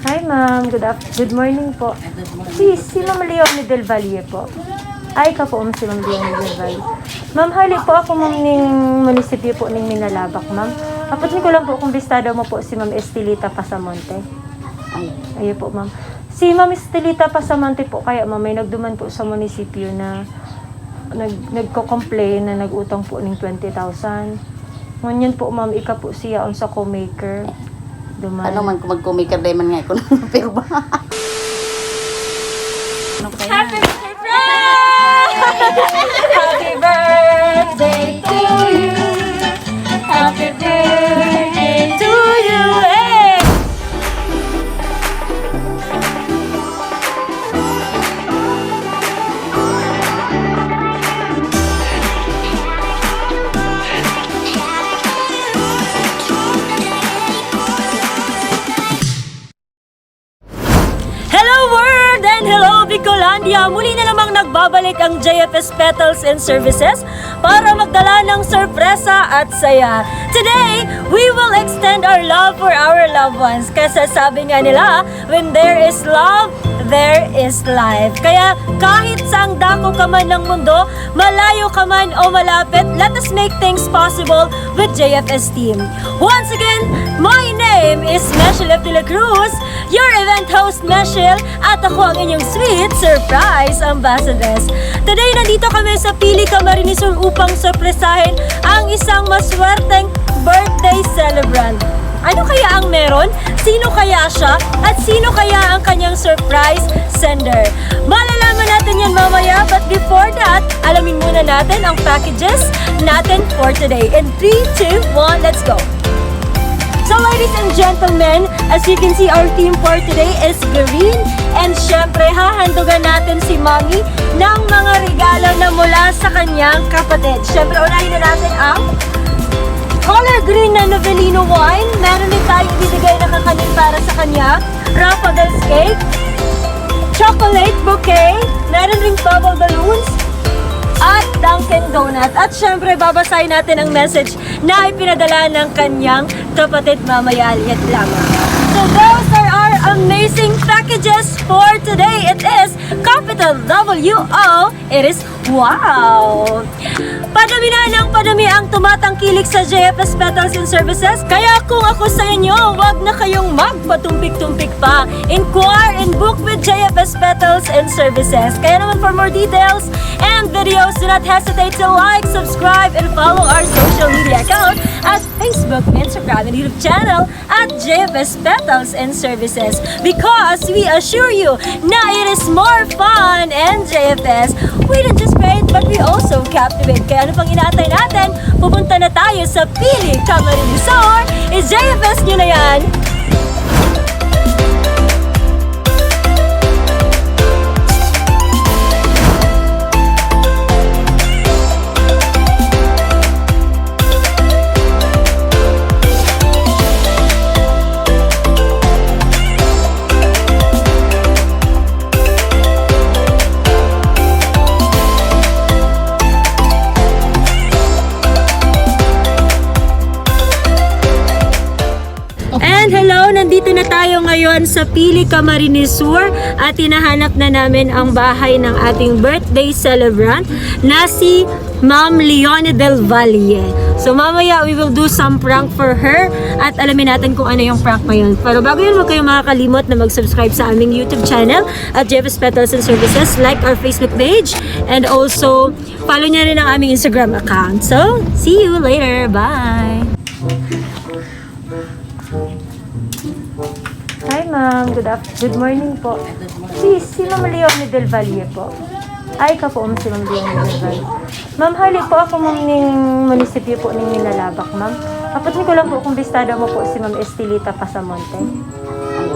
Hi ma'am, good morning po. Si Ma'am Leonie Del Valle po. Ay ka po si Ma'am Leonie Del Valle. Ma'am, hali po ako ma'am ning munisipyo po ning Minalabak ma'am. Apat ko lang po kung bistada mo po si Ma'am Estelita Pasamonte. Ayun po ma'am. Si Ma'am Estelita Pasamonte po kaya ma'am may nagduman po sa munisipyo na nagko-complain na nag-utang po ng 20,000. Ngunyan po ma'am, ika po siya on sa co-maker. Duman. Ano man kung mag-co-maker day man nga ako ng pero ba? Happy birthday! Happy birthday to you! Happy birthday to you! Hey! Hello world and hello Bicolandia! Muli na namang nagbabalik ang JFS Petals and Services para magdala ng sorpresa at saya. Today, we will extend our love for our loved ones. Kasi sabi nga nila, when there is love, there is life. Kaya kahit saang dako ka man ng mundo, malayo ka man o malapit, let us make things possible with JFS team. Once again, my name is Meshel F. De La Cruz, your event host Meshel, at ako ang inyong sweet surprise ambassadress. Today, nandito kami sa Pili Camarines Sur upang sorpresahin ang isang maswerteng birthday celebrant. Ano kaya ang meron? Sino kaya siya? At sino kaya ang kanyang surprise sender? Malalaman natin yan mamaya, but before that, alamin muna natin ang packages natin for today. In 3, 2, 1, let's go! So ladies and gentlemen, as you can see, our theme for today is green. And syempre, hahandugan natin si Mommy ng mga regalo na mula sa kanyang kapatid. Syempre, unahin na natin ang color green na Novelino wine. Meron din tayong ibibigay na kakanin para sa kanya. Raffles cake, chocolate bouquet, meron ring bubble balloons, at Dunkin' Donut. At syempre, babasahin natin ang message na ipinadala ng kanyang kapatid mamaya liit lamang. So those are our amazing packages for today. It is capital W-O. It is wow! Padami na ng padami ang tumatangkilik sa JFS Petals and Services. Kaya kung ako sa inyo, wag na kayong magpatumpik-tumpik pa. Inquire and book with JFS Petals and Services. Kaya naman for more details and videos, do not hesitate to like, subscribe, and follow our social media account at Facebook, Instagram, and YouTube channel at JFS Petals and Services. Because we assure you na it is more fun and JFS, we don't just create but we also captivate. Kaya ano pang inaantay natin? Pupunta na tayo sa Pili Camarines Sur. JFS nyo na yan! Nandito na tayo ngayon sa Pili Camarines Sur at hinahanap na namin ang bahay ng ating birthday celebrant na si Ma'am Leonie Del Valle. So mamaya we will do some prank for her at alamin natin kung ano yung prank ngayon. Pero bago yun, huwag kayong makakalimot na mag-subscribe sa aming YouTube channel at JFS Petals and Services, like our Facebook page, and also follow niya rin ang aming Instagram account. So, see you later. Bye! Hi ma'am, good morning po. Si Ma'am Leonie Del Valle po. Ay ka po si Ma'am Leonie Del Valle. Ma'am, hali po ako ma'am ning munisipyo po ning Minalabak ma'am. Apat ko lang po kung bistada mo po si Ma'am Estelita Pasamonte.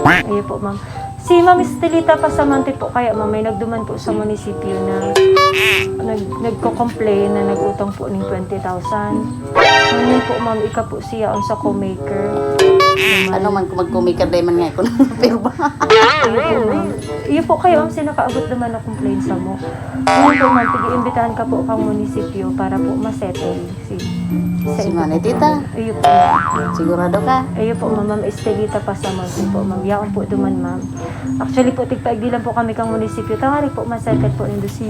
Ayun po ma'am. Si Ma'am Estelita Pasamonte po kaya ma'am may nagduman po sa munisipyo na nagko-complain na nag-utang po ng 20,000. Ngayon po ma'am, ika po siya on sa co-maker. Ano man kung magkumikirday man nga ako ng pirma. Iyo po kayo ang sinakaabot naman na complaint sa mo. Ngayon po ma'am, pag-iimbitahan ka po kang munisipyo para po masettle Si Manay Tita. Iyo po ma'am. Sigurado ka? Iyo po ma'am, estelita pa sa monthly po ma'am. Yaon po duman ma'am. Actually po, tigpaigdi lang po kami kang munisipyo. Tangari po masettle po nindo si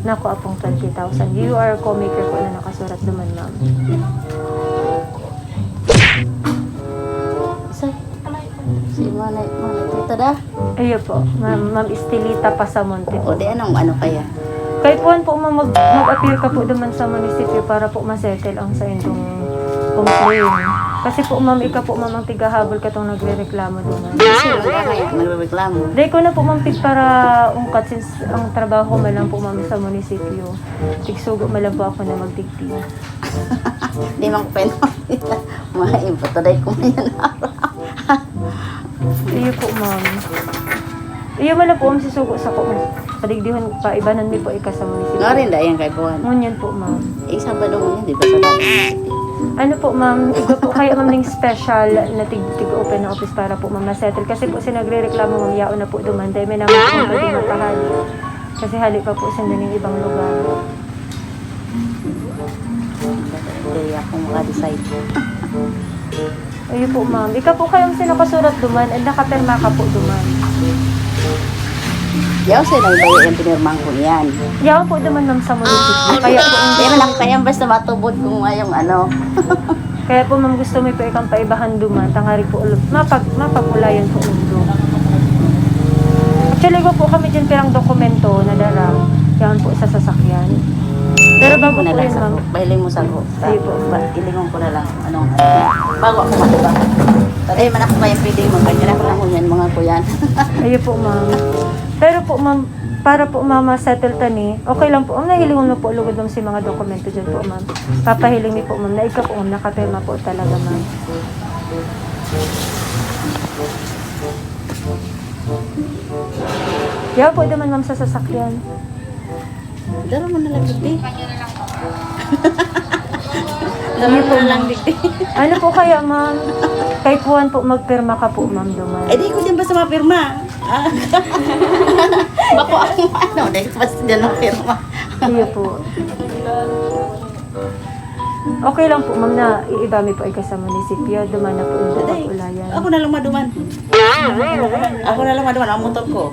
nako apong 20,000. You are a co-maker po na nakasurat duman ma'am. Si Manay Tita da. Iyo po, ma'am estelita pa sa monte O po. di anong ano kaya? Kahit po ma'am, mag-appear ka po duman sa munisipyo para po masettle ang sa indong complaint. Kasi po ma'am, ikaw po ma'am ang tigahabol ka tong nagre-reklamo duman. Sino ka kaya nagrereklamo? Dahil ko na po ma'am pig para ungkat since ang trabaho ko malang po ma'am sa munisipyo. Tigsugo malang po ako na magtigti. Di man ko pwede. Mga impataday ko man yan. Iyo po ma'am. Iyo malang po ma'am sisugo sa ko. Kadigdihon pa ibanan mi po ika sa munisipyo. Nga rin dahil kay Buwan. Ngunyan po ma'am. Sabado mo yan, di ba sa dati? Ano po ma'am, iba po kaya ma'am ng special na tig-open na office para po ma'am na-settle. Kasi po sinagre-reklamo ma'am, yaon na po duman. Dahil may naman po pwede matahali. Kasi hali pa po sa ng ibang lugar. Hindi ako makadecide. Ayun po ma'am, ikaw po kayong sinakasurat duman at nakaperma ka po duman. Yaw sa'yo nang bayo yung pinirmang ko yan. Yaon po duman ma'am sa munisipyo. Kaya po, Hindi man lang kaya basta matubod kung ngayong ano. kaya po ma'am gusto mo po ikang paibahan duman. Tangari po ulit. Mapagulayan po ulo. Actually ko po kami dyan pirang dokumento na dala. Yaon po sa sasakyan. Pero bago po na lang yun ma'am. sa bahiling mo sa ko. Ayun po. Ilingon ko na lang. Anong, bago ako matuba. Taday man ako kayang pwedeng magkakira ko lang yan mga kuyan. Ayun po ma'am. Pero po ma'am, para po mama settle tani, okay lang po. Ang nahilingon mo po lugod ma'am si mga dokumento dyan po ma'am. Papahiling ni po ma'am na ikaw po ma'am nakapirma po talaga ma'am. Yaw po naman ma'am sa sasakyan. Daro mo na lang digdi. Ayun Daro po mo na lang ma'am. digdi. Ano po kaya ma'am? Kay Kuan po magpirma ka po ma'am duman. Eh di ko dyan basta mapirma. Bako ako ano, dahil basta dyan mapirma. Ayun po. Okay lang po ma'am na iibami po ay ka sa munisipyo. Duman na po yung pag-ulayan. Ako na lang maduman. Ako na lang maduman ang motor ko.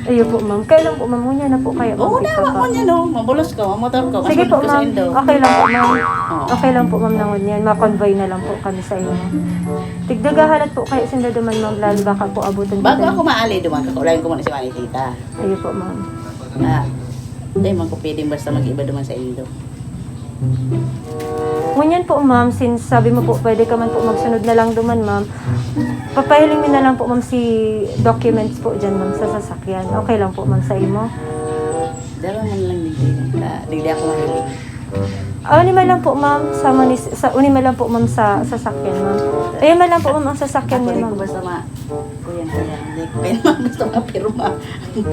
Ayun po ma'am. Kailan po ma'am? Ngunya na po kayo. Oo na, Magpika wag mo pa. niya no. Mabulos ka, ang motor ko. Sige Kasunod po ko sa ma'am. Indo. Okay lang po ma'am. Oo. Okay lang po ma'am na ngunyan. Ma-convoy na lang po kami sa inyo. Tigdagahalat po kayo sinda duman ma'am. Lalo baka po abutan Bago ako maali duman, kakulayan ko muna si Manay Tita. Ayun po ma'am. Dahil man ko pwedeng basta mag-iba duman sa Indo. Ngunyan po ma'am. Since sabi mo po pwede ka man po magsunod na lang duman ma'am. Papahiling mo na lang po ma'am si documents po dyan ma'am sa sasakyan. Okay lang po ma'am sa imo. Daro man lang digdi. Digdi ako mahilig. Unima lang po ma'am sa unima lang po ma'am sa sasakyan ma'am. Ayun man lang po ma'am ang sasakyan Ako niya rin ko ma'am. basta kuyan. Hindi ko pwede man gusto mapirma.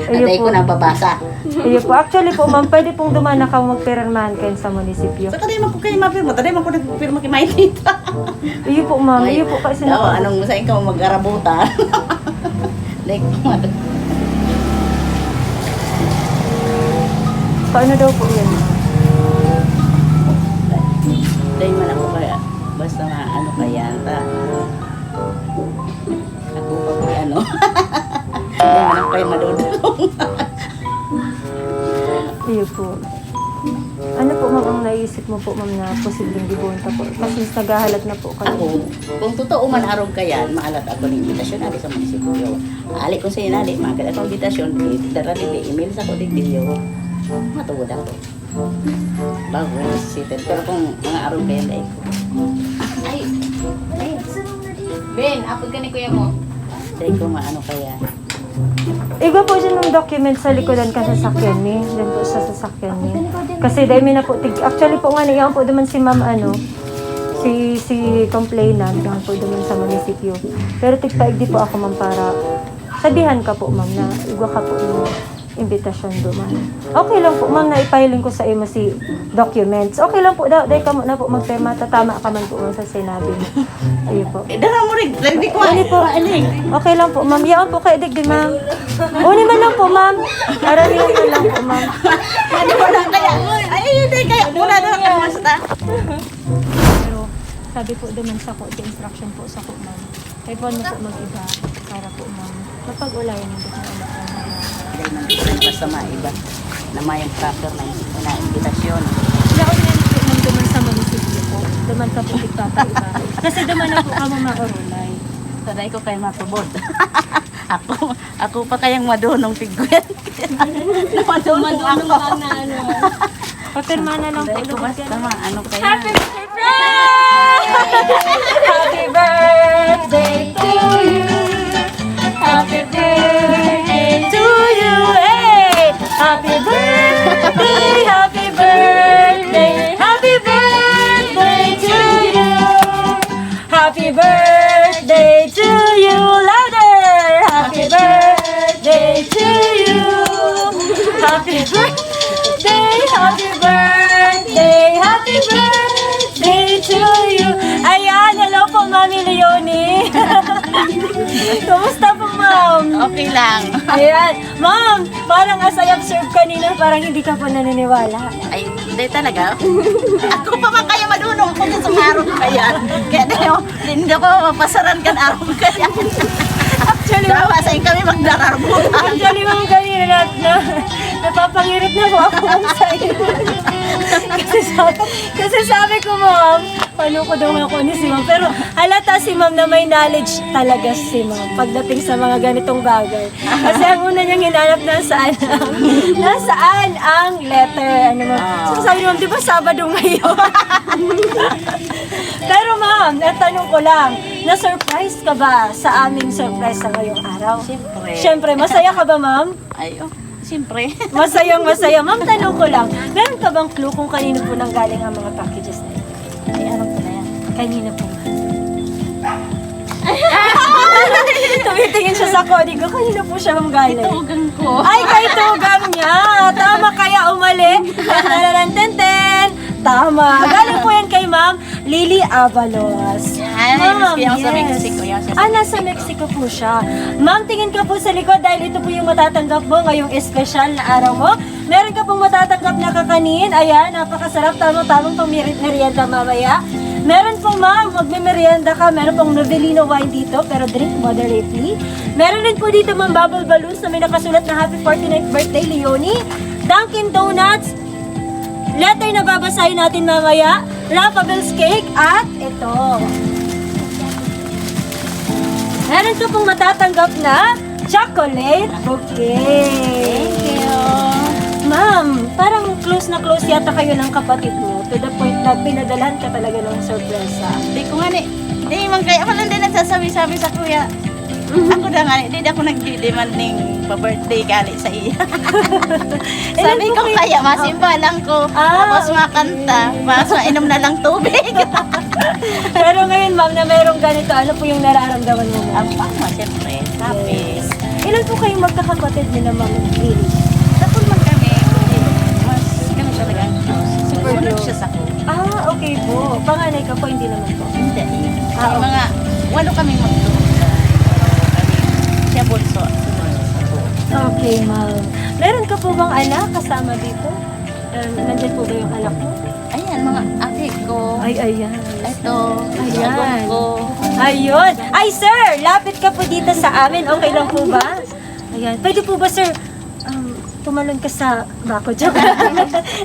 Ayun Aday po. ko nababasa. Ayun po. Actually po ma'am, pwede pong dumana ka magpirmahan kayo sa munisipyo. So, taday man ko kayo mapirma. Taday man ko nagpirma kay Manay Tita. Ayun po ma'am, ayun po kasi Oo, anong sa ikaw mag-arabutan? Like, paano daw po yan ma'am? dahil man ako kaya, basta ano kaya, ako pa ko ano. Dahil man ako kaya madudong. Ayun po. Ano po ma'am ang naisip mo po ma'am na posibleng dibonta po? Kasi naghahalat na po kayo. Ako, kung totoo man arog ka yan, maalat ako ng invitasyon ali sa munisipyo. Ali ko sa inali, maagat akong invitasyon, darali di email sa ko digdiyo. Matuwad ako. Bago ko nasisitin. Pero kung mga arog ka yan, dahil ko. Ay, Ben, apod ka ni kuya mo. Dahil ko maano kaya. Iba po dyan ng document sa likodan ka sasakyan ni. Diyan po sa sasakyan ni. Kasi dahil may na po, actually po nga niyan po naman si ma'am ano, si complainant, yan po naman sa munisipyo. Pero tigpaig di po ako ma'am para sabihan ka po ma'am na igwa ka po mo. imbitasyon duman. Okay lang po, ma'am, na ipahiling ko sa imo si documents. Okay lang po daw, dahil ka na po magpirma, tatama ka man po ma'am sa sinabi mo. Ayun po. Dara mo rin, hindi ko Ano po? Okay lang po, ma'am. Yaon po kayo digdig, ma'am. Uni man lang po, ma'am. Aramihan man lang po, ma'am. Ano mo lang kaya? Ay, hindi kaya. Muna na ka basta. Pero sabi po naman sa ko, the instruction po sa ko, ma'am. Kaya po ano po mag-iba para po, ma'am. Mapag-ulayan yung dito na Basta maiba na may factor na invitasyon. Yaon yan po, ma'am, duman sa munisipyo po. Duman ka po tigpapaiba. Kasi duman na po ka, ma'am, maurulay. Sanay ko kayo matubod. ako pa kayang madunong tigwen. Madunong ako. na ano. Papirma na lang po. Sanay ko basta ano kaya. Happy birthday to you. Happy birthday to you. Hey! Happy birthday, happy birthday, happy birthday to you. Happy birthday to you. Louder! Happy birthday to you. Happy birthday, happy birthday, happy birthday to you. Ayan, hello po, Mami Leonie. Kumusta po, ma'am? Okay lang. Ayan, ma'am, parang as I observed kanina, parang hindi ka po naniniwala. Ay, hindi talaga. Ako pa man kaya madunong kung sa araw kaya. Kaya hindi ko mapasaran kan araw kaya. Actually, Dawa sa kami magdararbutan. actually, ma'am, kanina napapangirit na po ako ma'am sa iyo. kasi sabi ko, ma'am, paano ko daw ako ni si ma'am. Pero halata si ma'am na may knowledge talaga si ma'am pagdating sa mga ganitong bagay. Kasi ang una niyang hinanap nasaan ang letter. Ano, ma'am? So sabi ni ma'am, di ba Sabado ngayon? Pero ma'am, natanong ko lang, na-surprise ka ba sa aming surprise sa ngayong araw? Siyempre. Siyempre, masaya ka ba, ma'am? Ay, siyempre. Masayang masaya. Ma'am, tanong ko lang, meron ka bang clue kung kanino po nang galing ang mga packages na ito? Ay, alam ko na yan. Kanino po? Tumitingin siya sa kodi ko, kanino po siya ma'am galing? Tugang ko. Ay, kay tugang niya! Tama, kaya umali. Tararantenten! Tama. Galing po yan kay Ma'am Lily Avalos. Yan, yung sa Mexico. Yan siya. Nasa Mexico po siya. Ma'am, tingin ka po sa likod dahil ito po yung matatanggap mo ngayong espesyal na araw mo. Meron ka pong matatanggap na kakanin. Ayan, napakasarap. Tamang pang merienda mamaya. Meron pong ma'am, magme-merienda ka. Meron pong Novelino wine dito, pero drink moderately. Meron din po dito ma'am bubble balloons na may nakasulat na Happy 49th Birthday, Leonie. Dunkin Donuts. Letter na babasahin natin mamaya. Raffles cake at ito. Meron ka pong matatanggap na chocolate bouquet. Thank you. Ma'am, parang close na close yata kayo ng kapatid mo. To the point na pinadalhan ka talaga ng sorpresa. Hindi ko nga ni. Hindi man kaya ako lang din nagsasabi-sabi sa kuya. Ako na nga ni. Hindi ako nagdi-demand ng pa-birthday gali sa iya. Sabi ko kaya masimba lang ko. Tapos makanta. Mas mainom na lang tubig. Pero ngayon ma'am na merong ganito, ano po yung nararamdaman mo? Ang pangma, siyempre. Happy. Ilan po kayong magkakapatid nila ma'am Lily? Tapos man kami. Mas kami talaga. Super Sunod close. siya sa ko. Ah, okay po. Panganay ka po, hindi naman po. Hindi. Ah, okay. Mga walo kami magtuod. Siya bunso. Sunod siya sa ko. Okay ma'am. Meron ka po bang anak kasama dito? Nandyan po ba yung anak mo? Ayan, mga ate ko. Ay, ayan. Ito. Ayan. Ayan. Ko. Ayun. Ay, sir! Lapit ka po dito sa amin. Okay lang po ba? Ayan. Pwede po ba, sir, tumalon ka sa bako? Joke.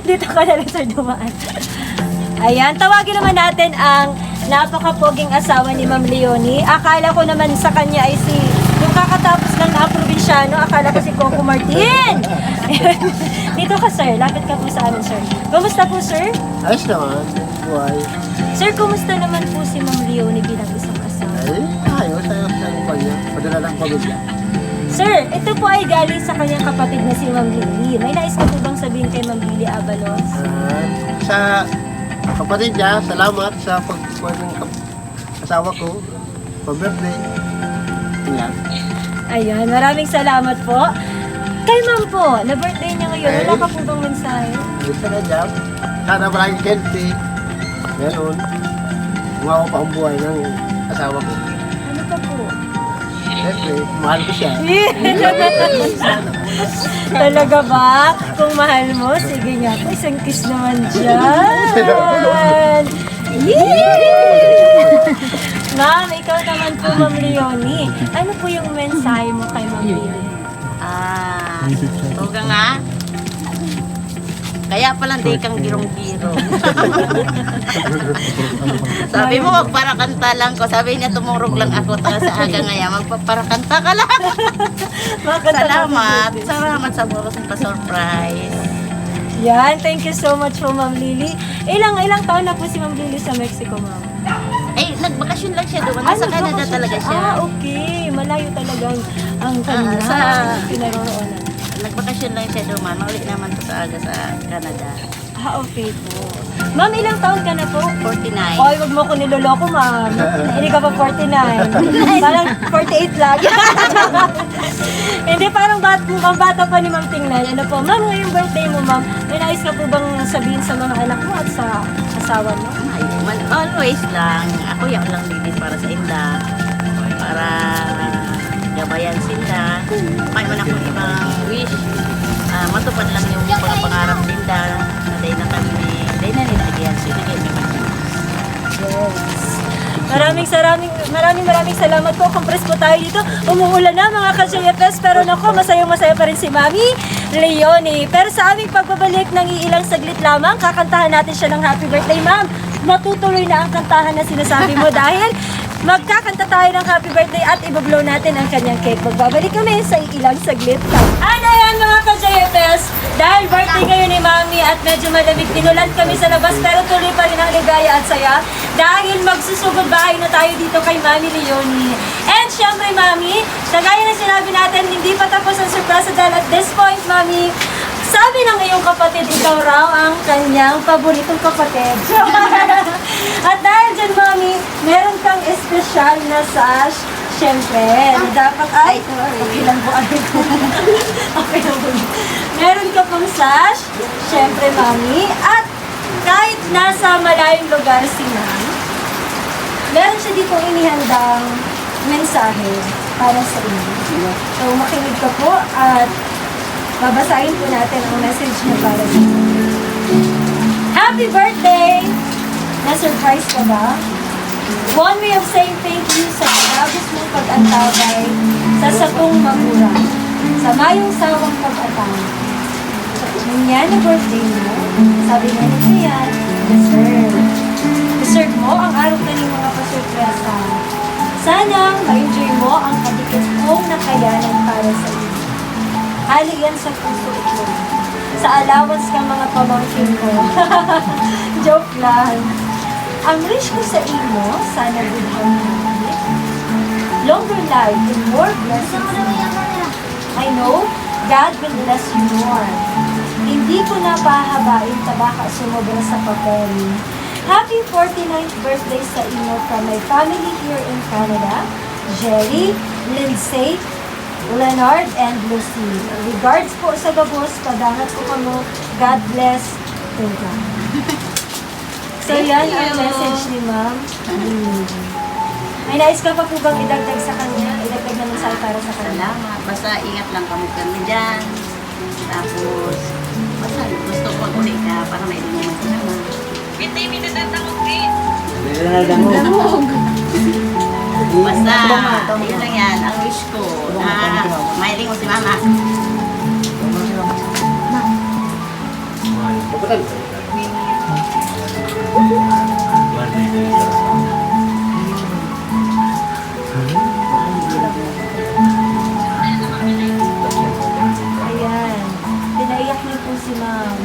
Dito ka na rin, sir, dumaan. Ayan. Tawagin naman natin ang napakapoging asawa ni Ma'am Leonie. Akala ko naman sa kanya ay si yung kakatapos lang na probinsyano. Akala ko si Coco Martin. Ayan. Dito ka, sir. Lapit ka po sa amin, sir. Kumusta po, sir? Ayos naman. Buhay. Sir, kumusta naman po si Ma'am Leonie bilang isang asawa? Ay, ayos ang kanya. Padala lang pamilya. Sir, ito po ay galing sa kanyang kapatid na si Ma'am Lily. May nais ka po bang sabihin kay Ma'am Lily Avalos? Sa kapatid niya, salamat sa pagkuhan ng asawa ko. Pa-birthday. Yan. Ayan, maraming salamat po. Kay ma'am po, na birthday niya ngayon, wala ka po bang mensahe? Gusto na dyan. Sana maraming healthy. Meron. Mga ko pa ang buhay ng asawa ko. Ano pa po? Siyempre, mahal ko siya. Talaga ba? Kung mahal mo, sige nga po, isang kiss naman dyan. Yay! Ma'am, ikaw naman po, Ma'am Leonie. Ano po yung mensahe mo kay Ma'am Leonie? Huwag nga. Kaya palang di kang girong-giro. Sabi mo, magparakanta lang ko. Sabi niya, tumurog lang ako sa aga ngayon. Magpaparakanta ka lang. Salamat. Salamat sa buros ng pa-surprise. Yan, thank you so much po, Ma'am Lily. Ilang taon na po si Ma'am Lily sa Mexico, Ma'am? Nagbakasyon lang siya doon. Nasa Canada nagbakasyon talaga siya. Okay. Malayo talagang ang kanya. sa- Pinaroroonan. Nagbakasyon lang siya doon. Mauli naman to sa aga sa Canada. Okay po. Ma'am, ilang taon ka na po? 49. Oy, wag mo ko niloloko, ma'am. Hindi ka pa 49. Parang 48 lang. Hindi, parang bata pa ni Ma'am tingnan. Ano po, ma'am, ngayong birthday mo, ma'am, may nais ka po bang sabihin sa mga anak mo at sa asawa mo? Always lang. Ako yung lang din para sa inda. Para gabayan sila. May man akong ibang wish. Matupad lang yung mga pangarap nila. Dahil na kami, dahil na nilagyan. So, nagay naman. Maraming salamat po. Compress po tayo dito. Umuulan na mga ka-JFS, pero nako, masayang-masaya pa rin si Mami Leonie. Pero sa aming pagbabalik ng iilang saglit lamang, kakantahan natin siya ng happy birthday, ma'am. Matutuloy na ang kantahan na sinasabi mo dahil magkakanta tayo ng happy birthday at ibablow natin ang kanyang cake. Magbabalik kami sa ilang saglit lang. Ano yan mga ka-JFS? Dahil birthday ngayon ni Mami at medyo malamig, tinulan kami sa labas pero tuloy pa rin ang ligaya at saya dahil magsusugod bahay na tayo dito kay Mami Leonie. And syempre Mami, kagaya na sinabi natin, hindi pa tapos ang surprise dahil at this point Mami, sabi ng iyong kapatid, ikaw raw ang kanyang paboritong kapatid. At dahil dyan, Mami, meron kang espesyal na sash. Siyempre, dapat ay, okay lang po. Okay lang po. Meron ka pang sash. Siyempre, Mami. At kahit nasa malayong lugar si Mami, meron siya dito inihandang mensahe para sa inyo. So, makinig ka po at babasahin po natin ang message niya para sa inyo. Happy birthday! Na-surprise ka ba? One way of saying thank you sa pagabos mong pag-antabay sa satong magura, sa mayong sawang pag-atay. Ganyan na birthday mo, sabi nga nito yan, deserve. Deserve mo ang araw ka ng mga pasurpresa. Sana ma-enjoy mo ang kadikit mong nakayanan para sa iyo. Hali yan sa puso ito. Sa allowance ka mga pamangkin ko. Joke lang. Ang wish ko sa iyo, sana good health, longer life and more blessings. I know God will bless you more. Hindi ko na pahabain ta baka sumobra sa papel. Happy 49th birthday sa iyo from my family here in Canada, Jerry, Lindsay, Leonard, and Lucy. Regards po sa gabos, padangat po kamo. God bless. Thank you. So yan ang message ni Ma'am. May nais ka pa po bang idagdag sa kanya? Idagdag na mensahe para sa kanya? Salamat. Basta ingat lang kami dyan. Tapos, basta gusto ko ulit ka para may mo magkasama. Hindi, may natatangog din. Basta, yun lang yan. Ang wish ko na mahiling mo si Mama. Ayan. Pinaiyak niyo po si Ma'am.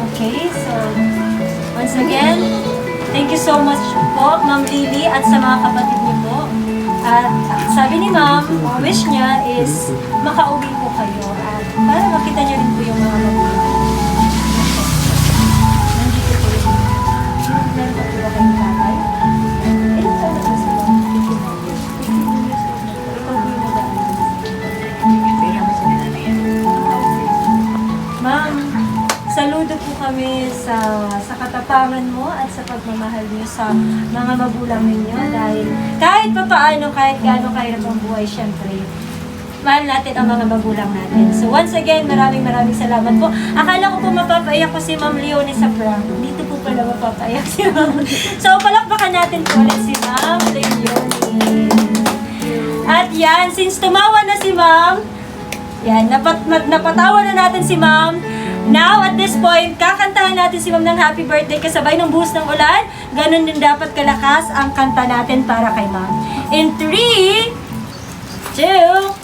Okay, so once again, thank you so much po, Ma'am Lily, at sa mga kapatid niyo po. At sabi ni Ma'am, ang wish niya is makauwi po kayo at para makita niyo rin po yung mga magulang. Nandito po yung saludo po kami sa katapangan mo at sa pagmamahal niyo sa mga magulang ninyo dahil kahit pa paano, kahit gaano kahirap ang buhay, syempre, mahal natin ang mga magulang natin. So once again, maraming salamat po. Akala ko po mapapaiyak ko si Ma'am Leonie sa prank. Dito po pala mapapaiyak si Ma'am. So palakpakan natin po ulit si Ma'am Leonie. At yan, since tumawa na si Ma'am, yan, napatawa na natin si Ma'am. Now, at this point, kakantahan natin si Ma'am ng happy birthday kasabay ng buhos ng ulan. Ganon din dapat kalakas ang kanta natin para kay Ma'am. In 3, 2,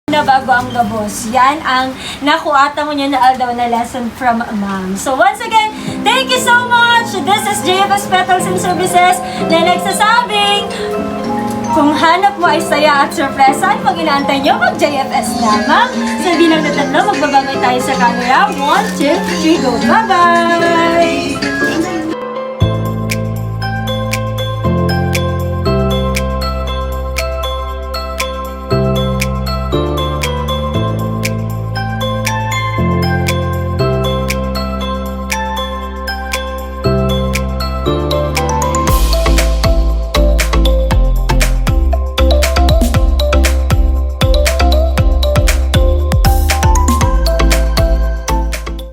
na bago ang gabos. Yan ang nakuata mo niya na aldaw na lesson from Ma'am. So once again, thank you so much! This is JFS Petals and Services na nagsasabing, kung hanap mo ay saya at sorpresa, pag inaantay nyo, mag-JFS na. Ma'am, sa bilang na tatlo, magbabangay tayo sa camera. 1, 2, 3, go! Bye-bye!